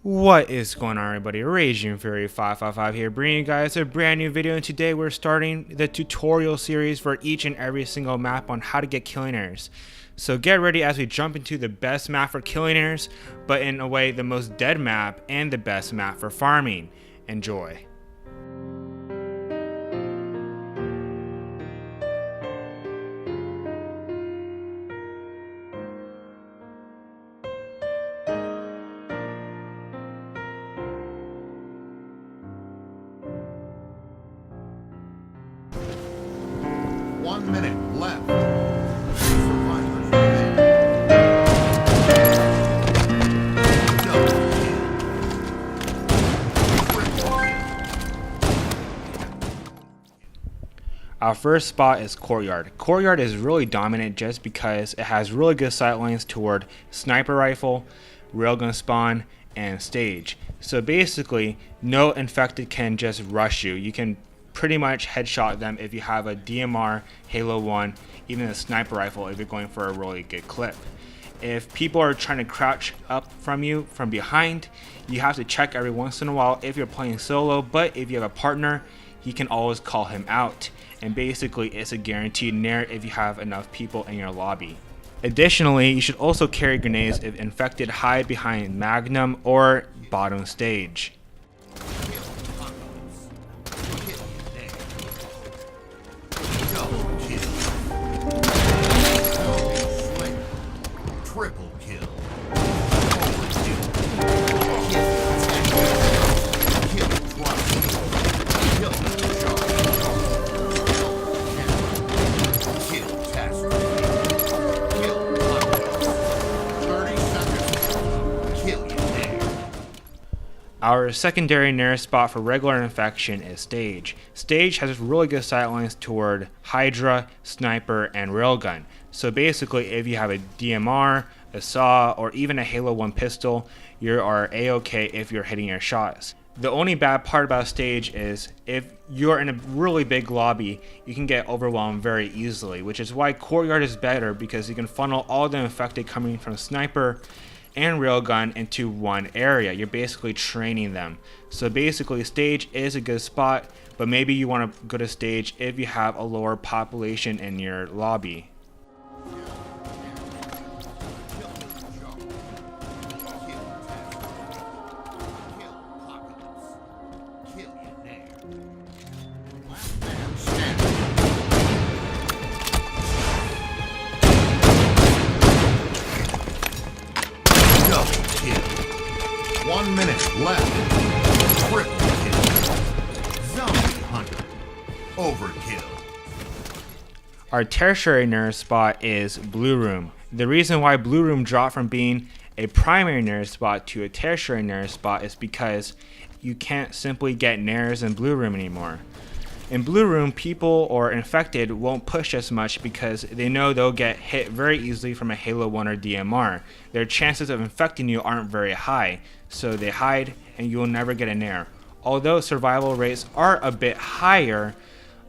What is going on, everybody? Raging Fury 555 here, bringing you guys a brand new video, and today we're starting the tutorial series for each and every single map on how to get Killionaires. So get ready as we jump into the best map for Killionaires, but in a way the most dead map and the best map for farming. Enjoy. One minute left. Our first spot is Courtyard. Courtyard is really dominant just because it has really good sightlines toward sniper rifle, railgun spawn, and stage. So basically, no infected can just rush you. You can pretty much headshot them if you have a DMR, Halo 1, even a sniper rifle if you're going for a really good clip. If people are trying to crouch up from you from behind, you have to check every once in a while if you're playing solo, but if you have a partner, you can always call him out. And basically, it's a guaranteed Naire if you have enough people in your lobby. Additionally, you should also carry grenades if infected hide behind Magnum or bottom stage. Triple kill. Our secondary Naire spot for regular infection is stage. Stage has really good sightlines toward Hydra, Sniper, and Railgun. So basically, if you have a DMR, a SAW, or even a Halo 1 pistol, you are a-okay if you're hitting your shots. The only bad part about stage is if you're in a really big lobby, you can get overwhelmed very easily, which is why Courtyard is better because you can funnel all the infected coming from Sniper and Railgun into one area. You're basically training them. So basically, stage is a good spot, but maybe you want to go to stage if you have a lower population in your lobby. Double kill. 1 minute left. Triple kill. Zombie hunter. Overkill. Our tertiary Naire spot is Blue Room. The reason why Blue Room dropped from being a primary Naire spot to a tertiary Naire spot is because you can't simply get Naires in Blue Room anymore. In Blue Room, people or infected won't push as much because they know they'll get hit very easily from a Halo 1 or DMR. Their chances of infecting you aren't very high, so they hide and you will never get a Naire. Although survival rates are a bit higher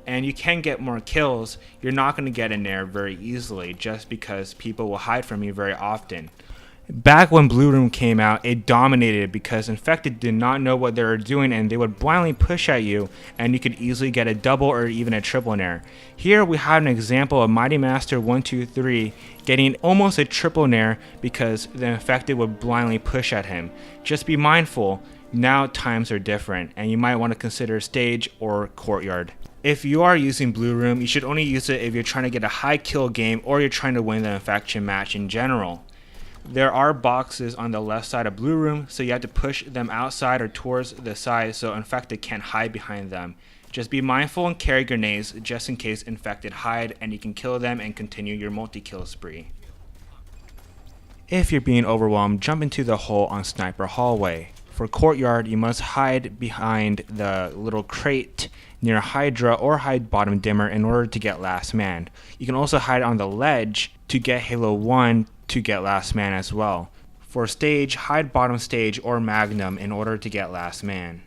and you can get more kills, you're not going to get a Naire very easily just because people will hide from you very often. Back when Blue Room came out, it dominated because infected did not know what they were doing and they would blindly push at you and you could easily get a double or even a triple Naire. Here we have an example of Mighty Master 123 getting almost a triple Naire because the infected would blindly push at him. Just be mindful, now times are different and you might want to consider stage or Courtyard. If you are using Blue Room, you should only use it if you're trying to get a high kill game or you're trying to win the infection match in general. There are boxes on the left side of Blue Room, so you have to push them outside or towards the side so infected can't hide behind them. Just be mindful and carry grenades just in case infected hide and you can kill them and continue your multi-kill spree. If you're being overwhelmed, jump into the hole on Sniper Hallway. For Courtyard, you must hide behind the little crate near Hydra or hide bottom dimmer in order to get last man. You can also hide on the ledge to get Halo 1 to get last man as well. For stage, hide bottom stage or Magnum in order to get last man.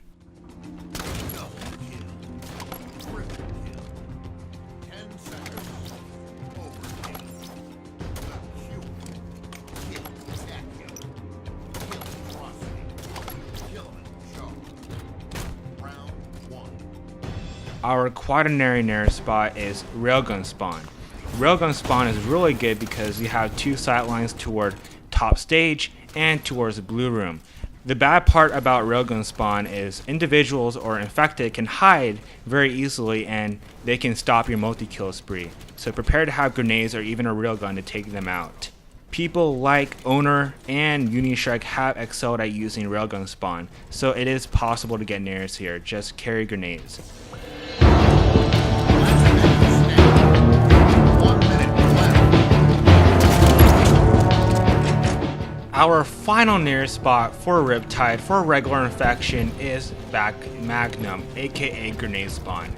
Our Quaternary Naire spot is Railgun spawn. Railgun spawn is really good because you have two sightlines toward top stage and towards the blue room. The bad part about Railgun spawn is individuals or infected can hide very easily and they can stop your multi-kill spree. So prepare to have grenades or even a railgun to take them out. People like Owner and Unishrek have excelled at using Railgun spawn, so it is possible to get Naires here, just carry grenades. 1 minute left. Our final Naire spot for Riptide for regular infection is back Magnum, aka grenade spawn.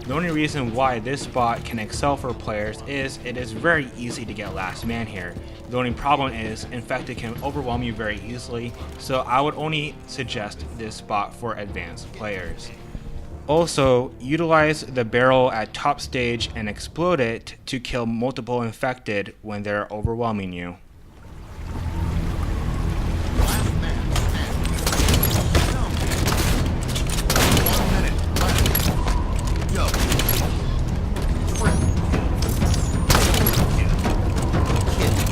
The only reason why this spot can excel for players is it is very easy to get last man here. The only problem is infected can overwhelm you very easily, so I would only suggest this spot for advanced players. Also, utilize the barrel at top stage and explode it to kill multiple infected when they're overwhelming you. Last man standing. 1 minute left. Double kill. Triple kill. Kill. Kill.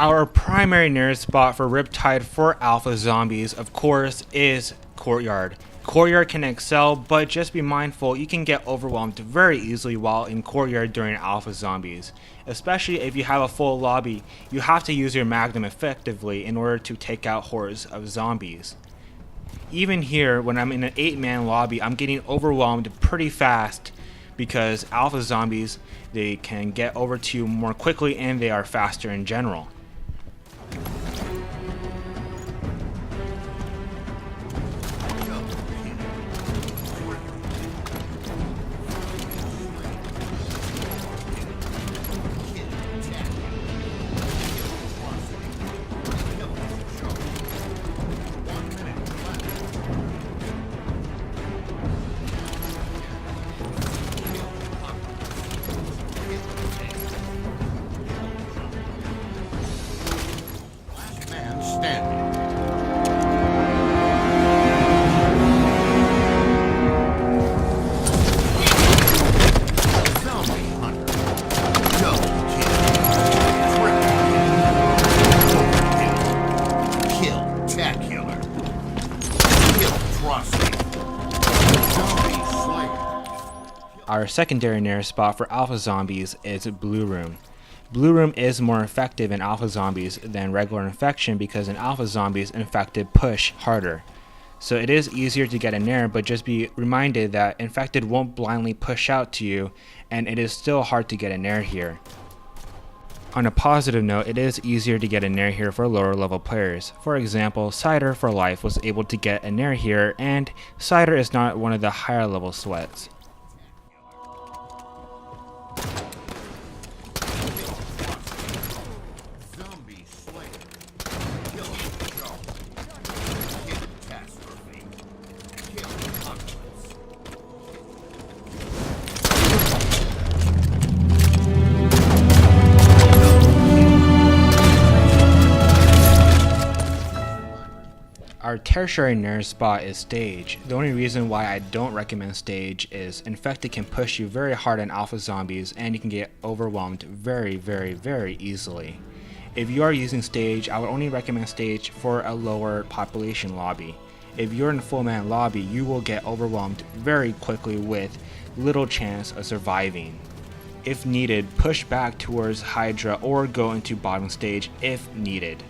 Our primary Naire spot for Riptide for alpha zombies, of course, is Courtyard. Courtyard can excel, but just be mindful you can get overwhelmed very easily while in Courtyard during alpha zombies. Especially if you have a full lobby, you have to use your Magnum effectively in order to take out hordes of zombies. Even here, when I'm in an 8-man lobby, I'm getting overwhelmed pretty fast because alpha zombies, they can get over to you more quickly and they are faster in general. Our secondary Naire spot for alpha zombies is Blue Room. Blue Room is more effective in alpha zombies than regular infection because in alpha zombies, infected push harder. So it is easier to get a Naire, but just be reminded that infected won't blindly push out to you, and it is still hard to get a Naire here. On a positive note, it is easier to get a Naire here for lower level players. For example, Cider for Life was able to get a Naire here, and Cider is not one of the higher level sweats. Our tertiary Naire spot is Stage. The only reason why I don't recommend Stage is infected can push you very hard in alpha zombies and you can get overwhelmed very easily. If you are using Stage, I would only recommend Stage for a lower population lobby. If you're in a full man lobby, you will get overwhelmed very quickly with little chance of surviving. If needed, push back towards Hydra or go into bottom stage if needed.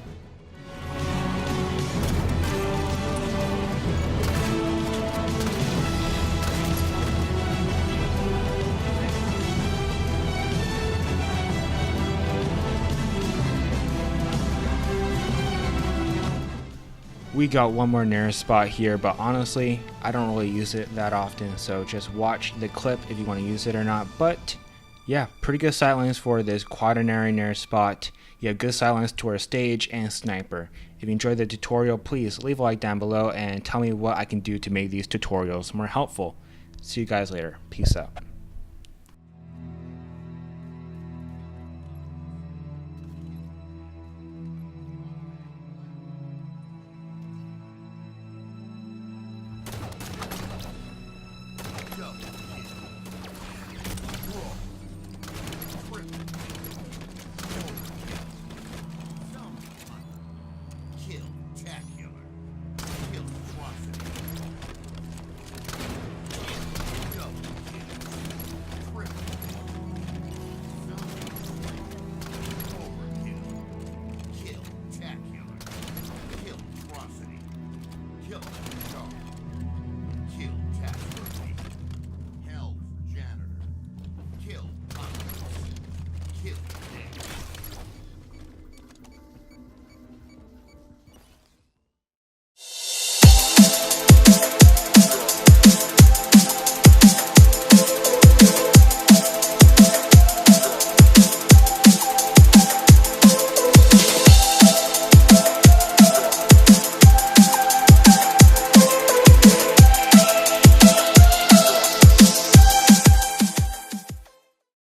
We got one more Naire spot here, but honestly, I don't really use it that often, so just watch the clip if you want to use it or not. But yeah, pretty good sightlines for this Quaternary Naire spot. You have good sightlines towards Stage and Sniper. If you enjoyed the tutorial, please leave a like down below and tell me what I can do to make these tutorials more helpful. See you guys later. Peace out.